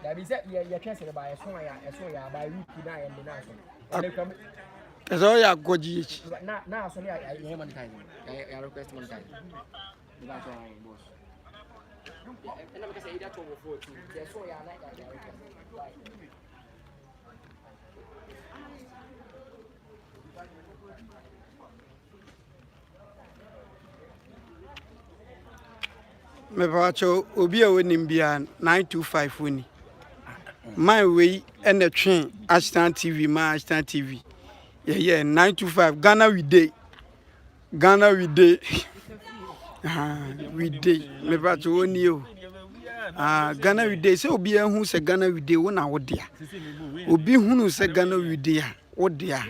That is it. You're transferred by a song. I saw you by week now and the national. That's all you go GH. Now, so I am monetizing. I request monetizing. That's all, boss. And I'm going to say that's over 14. That's why I like that. Me pacho obi a wonim bia 925 woni. My way and the train Ashton TV, my Ashton TV. Yeah, 925 Ghana we day. Ghana we day. We day. Me pacho woni o. Ghana we day. Say obi hu say Ghana we day wona wo dia. Obi hunu say Ghana we day wo dia.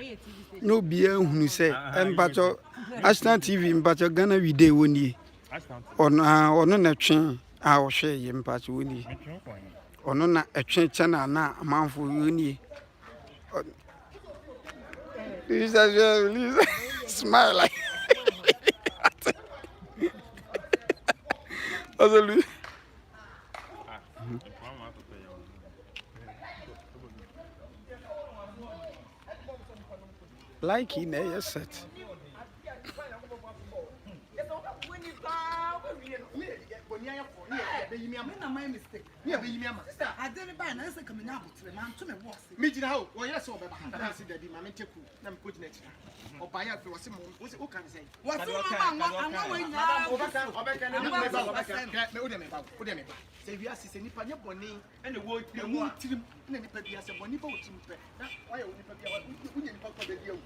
No be hunu say em pacho Ashton TV mpacho Ghana we day woni. Ono na twen a wo hwe ye mpacho woni. Ono na etwen chana na amanfo woni. Lisa, smile like. Like in a set. I didn't buy an answer coming out to the man to me. Meeting how? Well, yes, over. I see that the man take you. I'm putting it. Or buy out for some. Who can say? What's the one? Say, we are sitting in your bonnet and the word you want to anybody as a bonnie boat. Why would you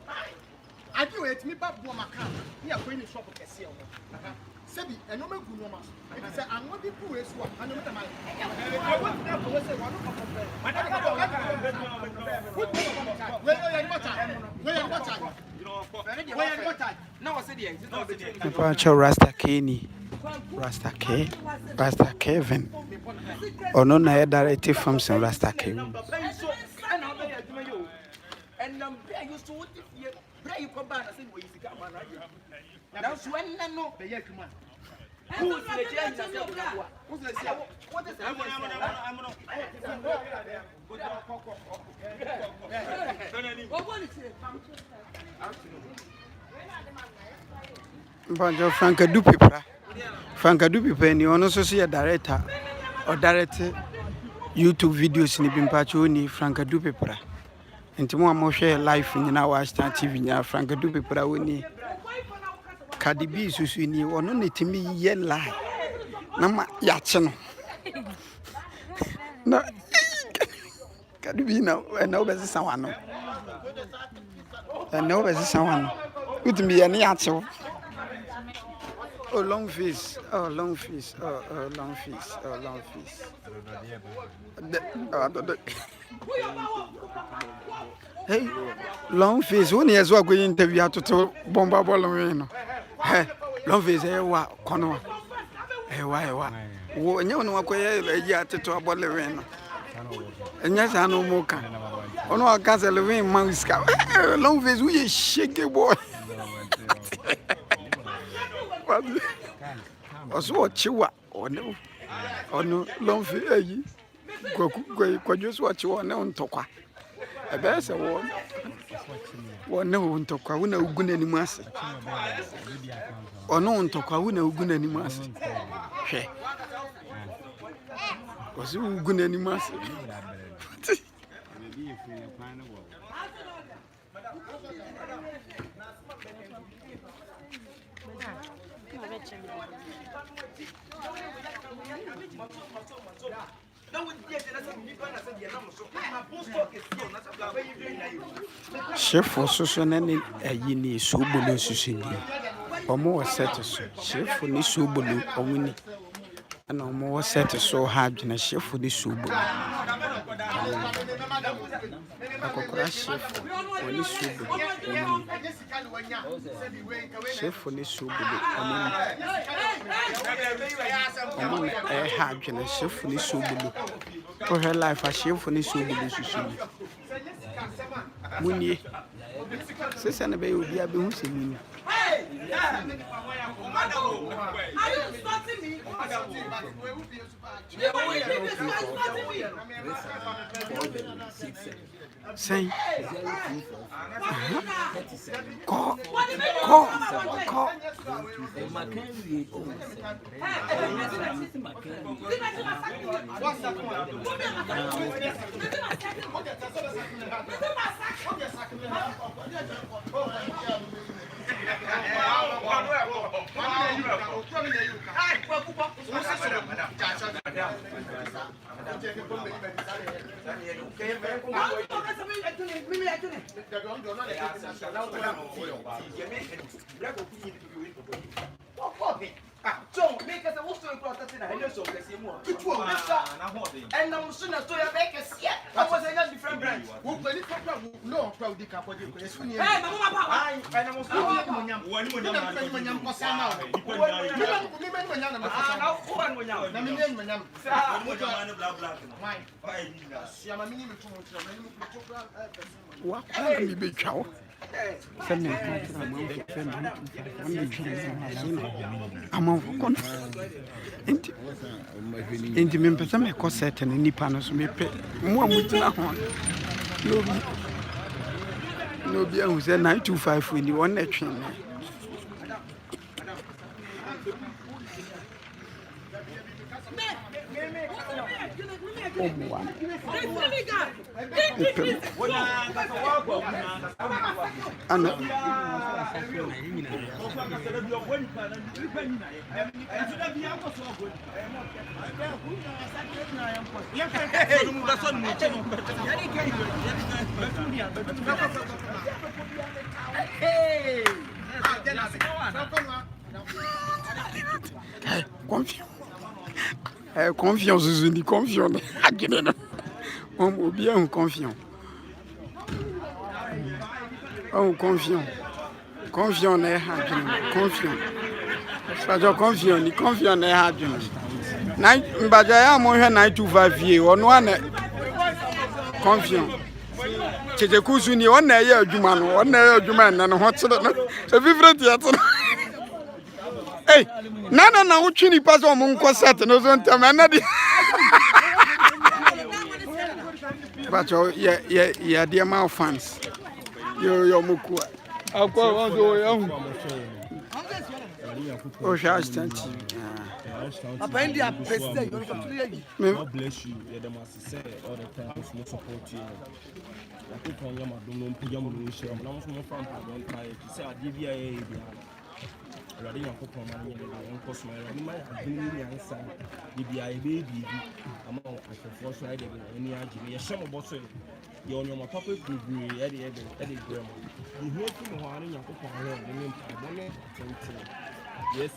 I do it, me back one account. We are going to shop at Cassia. Sebi, and no man good woman. I said, I'm not the poor as one. I know what I want to say one of Rasta Kenny, Rasta K, Rasta Kevin. Or no, I directed from some Rasta Kevin. And I used to you come back and say, well, you got man right here. That's when I know the young man. Who's the change? Who's the say? What is that? Bonjour, Franca Dupipra. Franca Dupipra, you also see a director or director YouTube videos in the Bimpacho, Franca Dupipra. And tomorrow I'm share live in our Ashton TV now. Franca Dupipra wini. Cardi B susuni ono ne timi ye lie. Na ma ya che no. No. Cardi B na na obesi sanwa no. Na obesi sanwa no. Utimi ye ne ya che. Oh long face. Oh long face. Oh long face. Oh long face. Hey, long face. When you go interview to bomba ball no. Hey, long face. Hey, wa kono. Hey, wa. Wo nyo no akoye ya to ball no. Enya sa no mo kan. Ono aka se lewin man wiska. Long face we shake boy. Oso chiwa ono long face ayi. Kwajo so chiwa na ntokwa. Ebe se wo ne wo ntokwa wo na ugu na nimu ase. Ono ntokwa wo na ugu na nimu ase. Hwe. Osi ugu na nimu ase. Chef so na ni ayi ni sobolo susuni. Omo set so. Chef ni sobolo omuni. Ana omo set so hard na chef ni sobolo. Akokora chef ni sobolo omuni. Chef ni sobolo omuni. Omo hard na chef ni sobolo. For her life, I chef ni sobolo susuni. Muni. Sesa na be obi abe hu se muni. Hey! Are you insulting me? Say. Call. John, make us a whole story about that in a house of the same one. And I'm soon as to your back as yet. I was a different branch. Who play it for no crowd the cap of the place. Hey, I was Enti me pesa me ko set ne nipa no so me pe mo amutina ho no bi ahu se 925 ni won na twen ne ana confiance Zuni confiance on bien confiant on confiant ne ha confiant ça doit confiant ni confiant ne ha na mbaja ya mo hwe 925 vie ono ana confiant tete kuzuni on na ye adwuma no on na ye adwuma na no ho tsere no e vivre ti atsere hey na wo twini pass o mo nko set no so ntem na di but yeah dear my fans yo muku akwa wanzo yo o assistant Papa India president God bless you. Yeah, them as say all the time for support you. I think on your madam no no share. I'm not from don't try to say DBA already na ko money on cost my my answer DBA baby am on for so I dey any agime ye shame boss you on your papa go e dey grandma you hear from ho an yakko ho no yes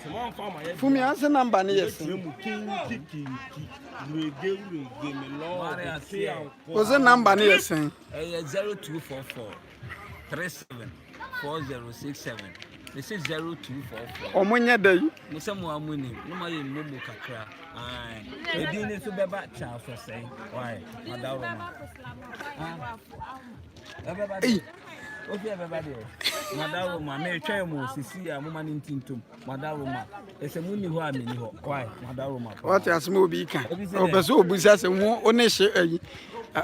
so one farmer Fumi answer number ni yes was the number ni yes 0244 374067. This is 0244. Omonya day. Musa mo amuni, no ma ye momo kakra. Ai. E di ni so beba cha for say. Why? Madawoma. Eh. Obi everybody. Madawoma me twa mo sisi a mo ma ni ntintom. Madawoma. Ese muni ho a meni ho. Why? Madawoma. What as mo bi kan. Obeso obusa se mo one hye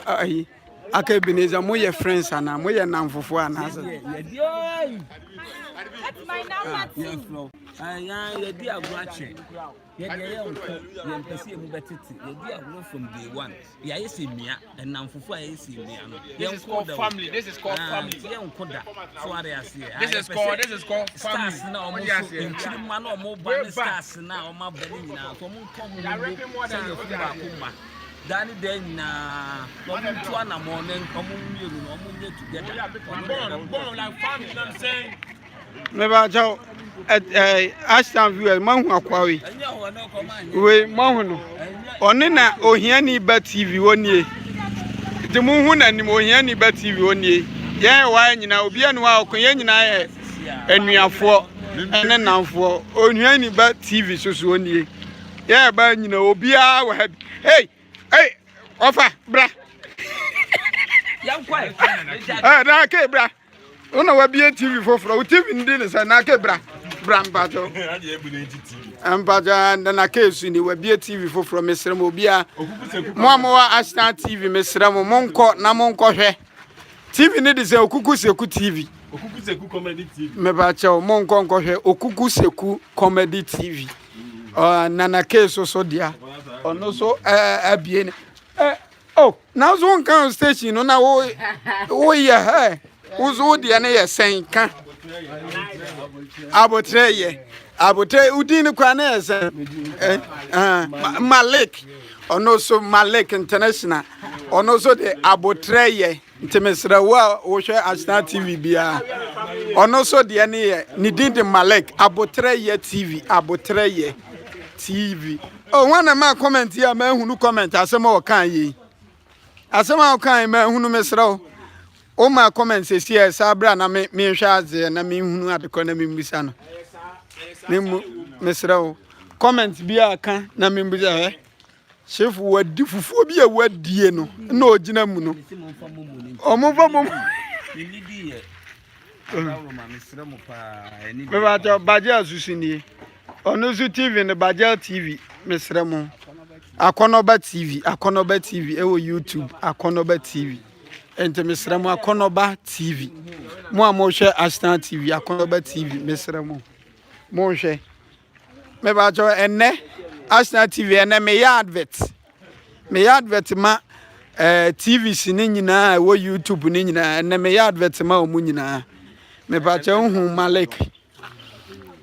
ayi. Aka Ebenezer mo ye friends ana mo ye namfofo ana se. That's my number too. Yes, no. You did a watching. You from day one. Yeah, you see me, and now for 4 years, this is called family. This is called family. This is called family. Now, man, or mobile stars now, my belly now. Danny then Tuana morning, come together. Like family, you know what I'm saying? Never tell Ashton viewer man who akwawi we man oni na ohia ni ba TV woni de mu hu na ni ohia ni ba TV woni ye wa nyina obi anu wa okonye nyina ye anuafo ene namfo ohia ni ba TV soso woni ye ba nyina obi a wa hey ofa bra yan kwai na ke bra Una wa bia TV foforo. TV ndi ne sa na ke bra mpacho. Mpacho na kesu ni wa bia TV foforo mesere mo bia. Mo amwa Ashton TV mesere mo monko na monko hwe. TV ni de se okuku seku TV. Okuku Seku Comedy TV. Me bacho monko nko hwe okuku seku Comedy TV. Nana kesu so dia. Ono so abie oh, now one kind station no na wo ye uzo de na ye sen ka abotre udin kwa na ye sen Malik ono so Malik International ono so de abotre ye ntemesra wa wo hwe Ashton TV bia ono so de na ye ni din de Malik abotre ye TV abotre ye TV. Oh, one of my comment here, man who comment asema o kan yi. Asema o kan man hunu mesra. O my comment says here sabra na me hwaze na me hunu adeko na me mbisa no. Me mesra. Comment bia kan na me mbisa chef wadi fufu bia wadie no. Na ogina mu no. O mo fa mo. Ni di ye. Ara ma mesra mo pa eni. Me ba to baje asusini. Onuzu TV ne Bajel TV mesremo Akonoba TV ewo YouTube Akonoba TV ente mesremo Akonoba TV mo amoshe Ashton TV Akonoba TV mesremo mo hwe me ba jo enne Ashton TV enne me advert ma TV sini nyina ewo YouTube ni nyina enne me advert ma omu nyina me ba jo hu Malik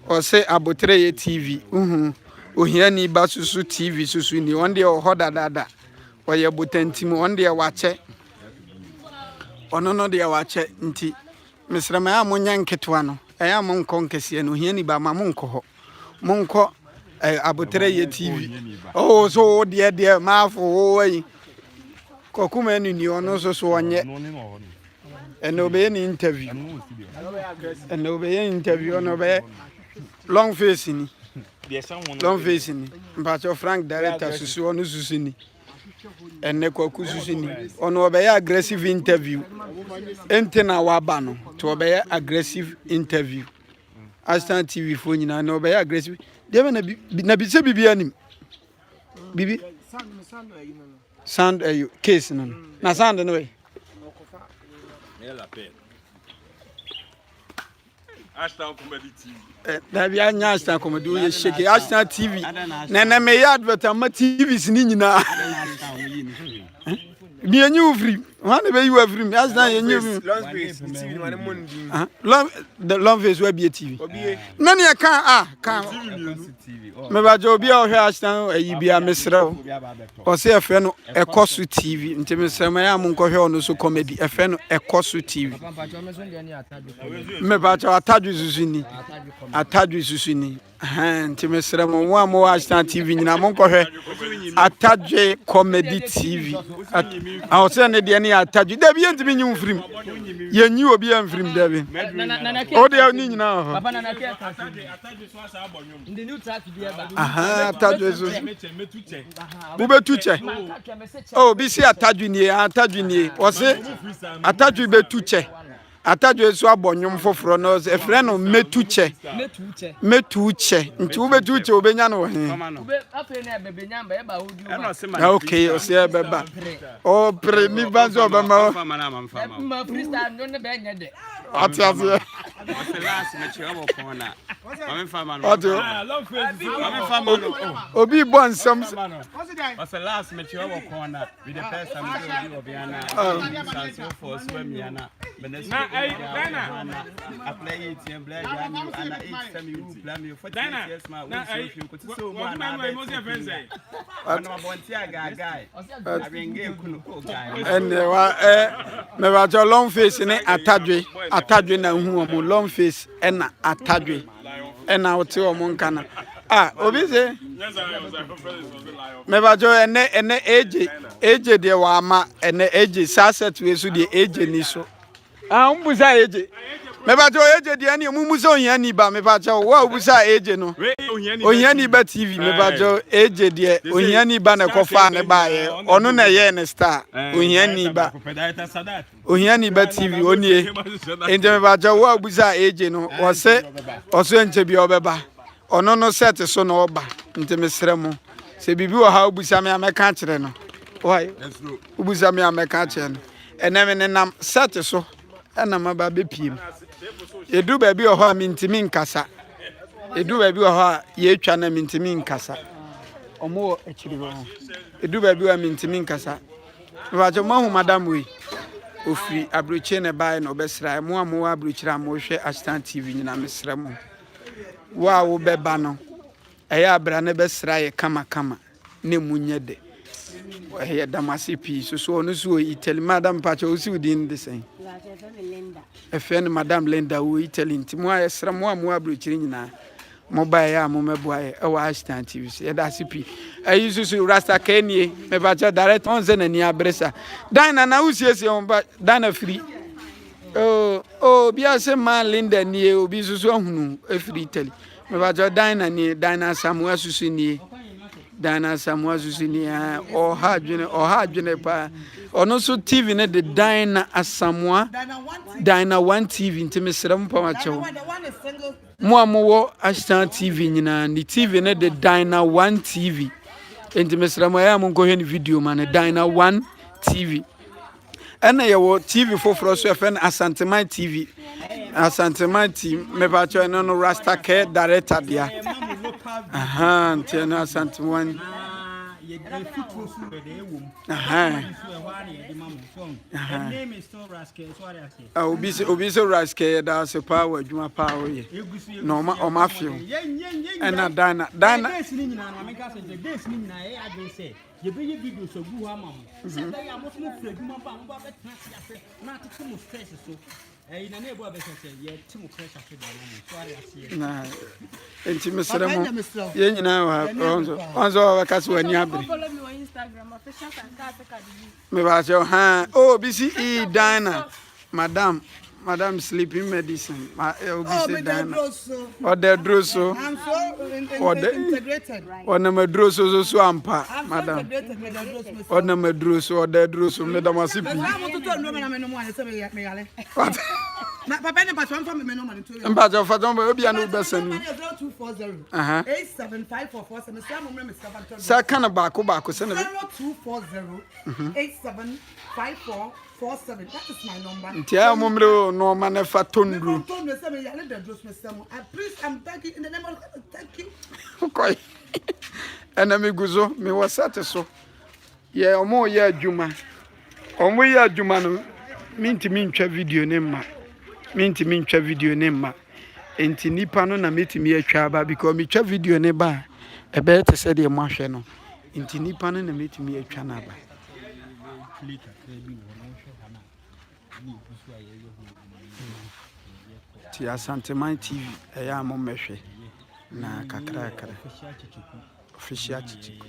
or say abotre TV ohia ni ba susu TV susu ni on dey ohoda dada or ye botantim on dey wache ono no dey wache nti mesrama ya monya nketwa no eya mo nko nkese no ohia ni ba ma mo nko ho mo nko abotre TV oh so dey ma fo wi kokuma ni ono so onye eno be ni interview ono be long face ni mpacho Frank director susu onu susu ni enne kwaku susu ni ono obeye aggressive interview ente na waba no to obeye aggressive interview Ashton TV fo nyina na obeye aggressive dem na bi se bibi anim bibi sound ayo case no na sound no we Ashton Comedy TV. Na bia nya Ashton Comedy o ye shake Ashton TV. Na me ya advert ma TV sini nyina. Bi enyu free. Wan be you free. Ashton enyu free. Long face TV no mondi. Long face we be TV. Na ne kan me ba jo bia o hwe Ashton ayi bia mesra o se efe no Ekosu TV nti mesema ya mo nko hwe ono so comedy efe no Ekosu TV me ba jo ataju susuni nti mesra mo Ashton TV nyina mo nko hwe ataju comedy TV a se ne de ne ataju da bia ntimi nyi mfrim ye nyi obi amfrim da bi o de ni nyina ho papa na na ke ataju so asa abonyom ndi new track bi eba ataju so bube tuche oh bi si ataju ni o se ataju be tuche ataju so abonyom foforo no e frɛ no metuche nti ube tuche obenya no he ube afa na bebenya mba eba odu okay o se beba o pre ni banzo obama ma freestyle no ne be nya de atiaze Obi born some. What's the last match you ever corner with the first time you Obiana? For Swemiana. I play it and black and I eat some you play me for 10 years. My you could so much. I'm a volunteer guy. I've been game guy. And me wa jo long face ni atadwe na hu o long face na atadwe na o te o mo nka na obi se me ba jo ene eje de wa ama ene eje saset we so de eje ni so mbuza eje Me ba jo eje de ani mumu so ohia ni ba me ba jo wa obusa eje no ohia ni ba TV me ba jo eje de ohia ni ba na kofa ne ba ye ono na ye ne star ohia ni ba TV oni ente me ba jo wa obusa eje no wo se oso enche bi obeba ono no set so na oba ente me sere mo se bibi wo ha obusa me ameka kire no why obusa me ameka kire no eneme ne nam set so ana maba be piem edu ba bi oho a mintimi nkasa edu ba bi oho a ye twa na mintimi nkasa omo ekiri ho edu ba bi wa mintimi nkasa ba jo mahu madam we ofiri abroche ne bai na obesra mo amu abrochira mo hwe Assistant TV nyina mesra mo wa wo beba no eya abra ne besra ye kama ne munye de eya damasi pi so no so Italy madam pacha o si udin de sen FN madam Linda wo Italy ntimo ayesra mo amu abrochiri nyina mobile ya mo meboa e wa Assistant TV se da sipi ayi susu rasta kenie me pacha direct on ze na ni abresa dan na usiesie on ba dan free bia se ma Linda ni obi susu ahunu free Italy me pacha dan na ni dan na Samuel susu ni Dana Samuel Susini or Hadjune pa ono so TV ne de Dana Asamoah Dana One TV ntime sram pa macho mo amowo Assistant TV nyina ni TV ne de Dana One TV ntime sram ya mo ko hwe ni video man Dana One TV ana yewo TV foforo so FN Asanteman TV Asanteman TV me ba cho no Rasta Care director dia aha ntena Asanteman ye futu so be dey wom the name is still Raske so what I say obi so Raske da so power adwuma power ye no o ma feel ana dana days ni nyina na me ka say days ni nyina e adwen say ye be ye video so gu ha ma mo say da ya mo so fura adwuma ba mo ba betena ase na tete mo stress so ina na ebo abese ye timu pressure so da mo so what I say na enti mesere mo ye nyina wa onzo wa kaso ani abre follow me on Instagram official Kankasa me ba cho ha oh BCE Dana Madam sleeping medicine obisi Dana ode droso I'm so integrated. Ona madroso so ampa madam ona madroso ode droso me da masipi Na papa ne patron from me no man to mba jo faton ba obi anu besanu 0240 875447 Sam me Mr. sa kana ba ko se na 0240 875447 that is my number. Ntia momre no ma na fatondru Please I'm begging in the name of thank you. Okay. Ena me guzo me wasate so ye omo ye adwuma no minti ntwa video ne ma enti nipa no na metimi atwa ba because me twa video ne ba e be te se de mo ahwe no enti nipa no na metimi atwa na ba ti Asanteman TV e ya mo mehwe na kakra official chichiku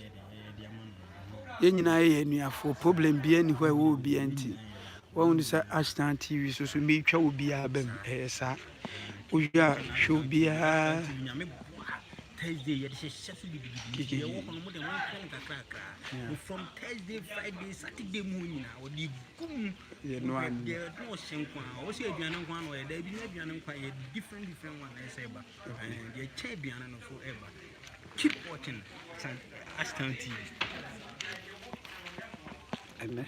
ye nyina ye nuafo problem bia ni hwa wo bia enti won say Assistant TV so me twa obi abam esa oya show bia Thursday ye dey chef bi ye work on mo dey won kakra from Thursday Friday Saturday morning na odi gum ye no an ye no shenkwa o se aduane nkwa no ye da bi na aduane nkwa ye different one na say ba ye che aduane no forever keep watching Assistant TV ene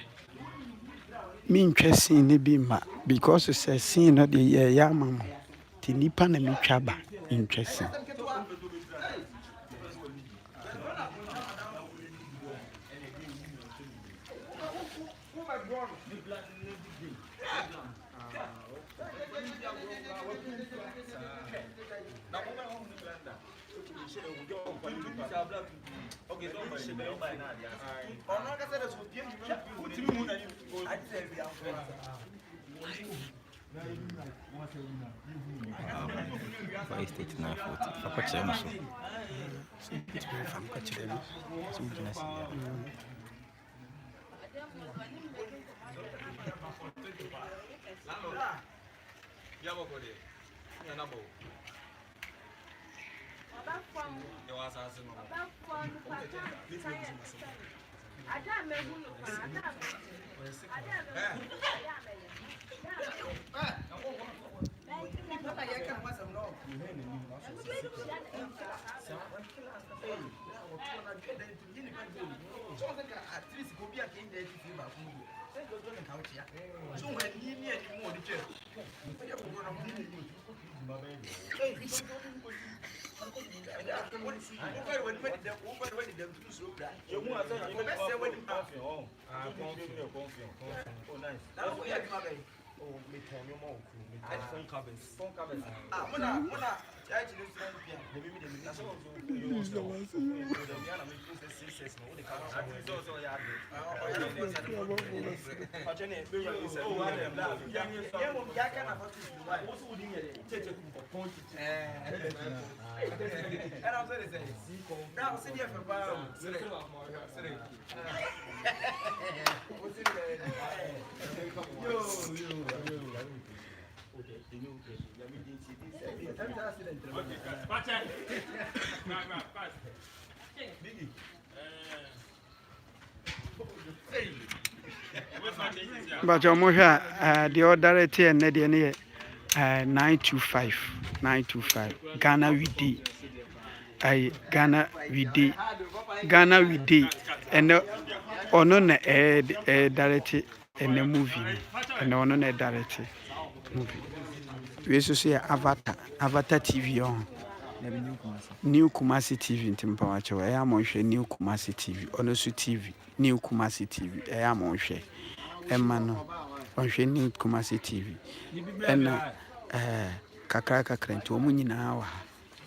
min twɛsin ne bi ma because sɛ sin no de yɛ ya mama ti nipa na mi twa ba intwɛsin But your mother, the other and the 925 Ghana we day. Ghana we day. Ghana we day. And on directed and the movie. And on a directed movie. We also see Avatar TV on. New Kumasi TV in Timpawacho. I am on New Kumasi TV. Onosu TV. New Kumasi TV. I am on share. Emano on New Kumasi TV. And kakra nti omu nyina wa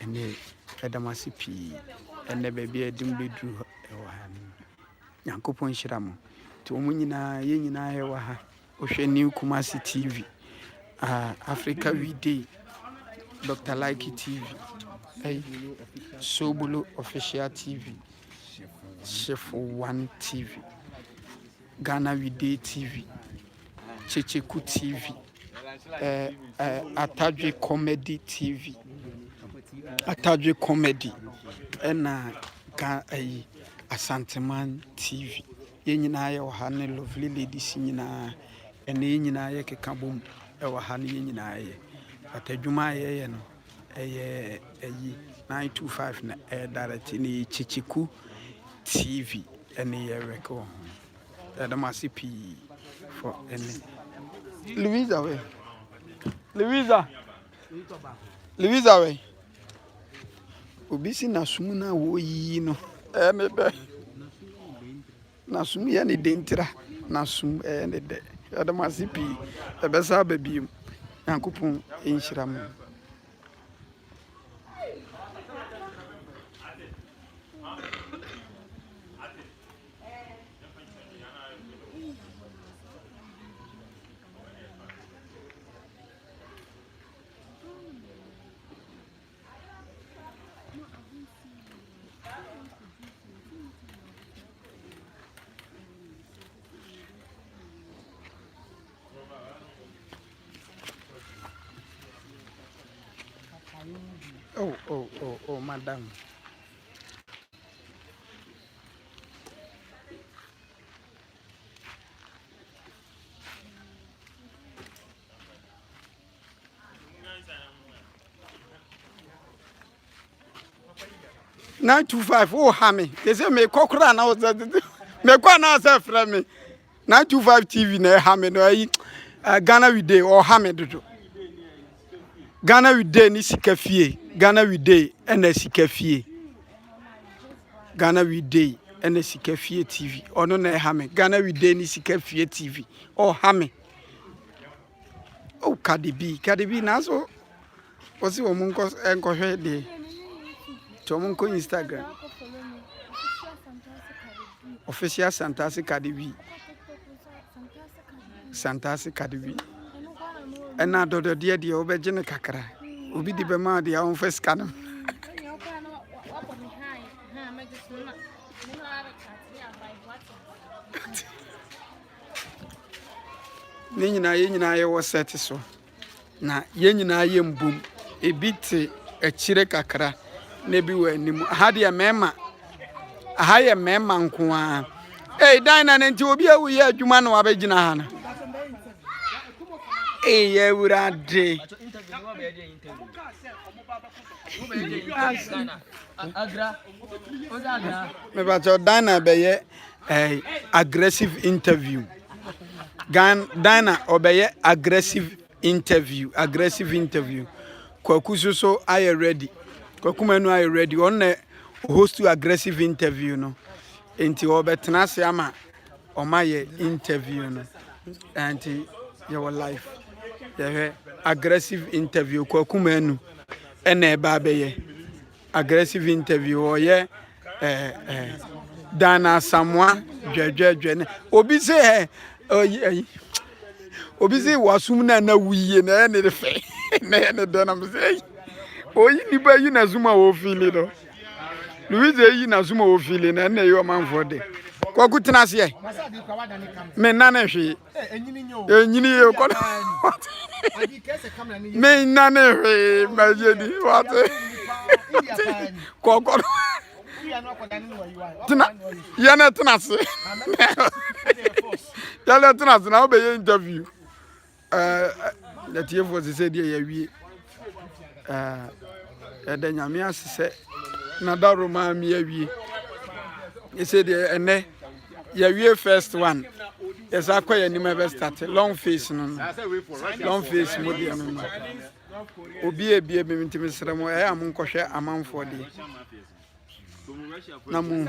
and the edamasi pi and the baby edimbedu ewa Yankopon Shiramo to omu nyina ye nyina he wa ha ohwe New Kumasi TV Africa We Day Dr. Likey TV Sobolo Official TV Chef One TV Ghana We Day TV Checheku TV Atadwe Comedy TV Atadwe Comedy ena Asanteman TV ye nyina ye wa ha ne Lovely Ladies nyina ene ye nyina ye keka bom e wa ha ne ye nyina ye atadwuma ye no 925 na direct ni Checheku TV ene ye record Adamasi P for ene Louisa we Louisa we Obisi na sumu na wo yi no me be na sumu ya ne dentra na sumu ne de Adamasi P e be sa ba bi Yankopon enhyiram Oh, madam. Nine 225 oh hammy. They say me kokra now me kwa na say frame me 925 TV na hammy no Ghana We Day or hammy dodo Ghana We Day ni sikafie Ghana We Day and sikafie Ghana We Day and sikafie TV ono na hammy Ghana We Day ni sikafie TV or hammy oh Cardi B na so osi wo munko enko hwe de Tomunko Instagram Official Santasi Cardi B Santasi Cardi B and now do the dear obejene kakra obi di be ma de awon first scan ni nyina ye wo set so na yɛn nyinaa yɛ mbom ebi te akyire kakra na bi wɔ anim ha deɛ mɛma aha yɛ mɛma nko a dan na nti obi awu yɛ adwuma na wabɛgyina ha no yɛ wurade mebakyɛ Dana bɛyɛ aggressive interview Dana ɔbɛyɛ aggressive interview Kwaku so ayɛ ready Kwaku manu ayɛ ready on na host to aggressive interview no enti ɔbɛtena ase ama ɔma yɛ interview no anti your life aggressive interview Kwaku manu ɛna ɛba bɛyɛ aggressive interview ɔyɛ Dana Samoa dwedwedwe obi say obi say wasum na wuye na ne de fe na ne de na me say oyi ni ba yi na zuma wo feel do Louise yi na zuma wo feel na na yo manfo de Kwaku tena se me na na hwe enyini yo ko me na na hwe ma je di what Kwaku yana tena se yana tena se na obeye interview the TF was said ya wie da nyame asese na da roma mi awie he said ene ya wie first one yes akoya ni me start long face no long face mo dia no obi ebie me ntimi sere mo am nkohwe amanfo de na mu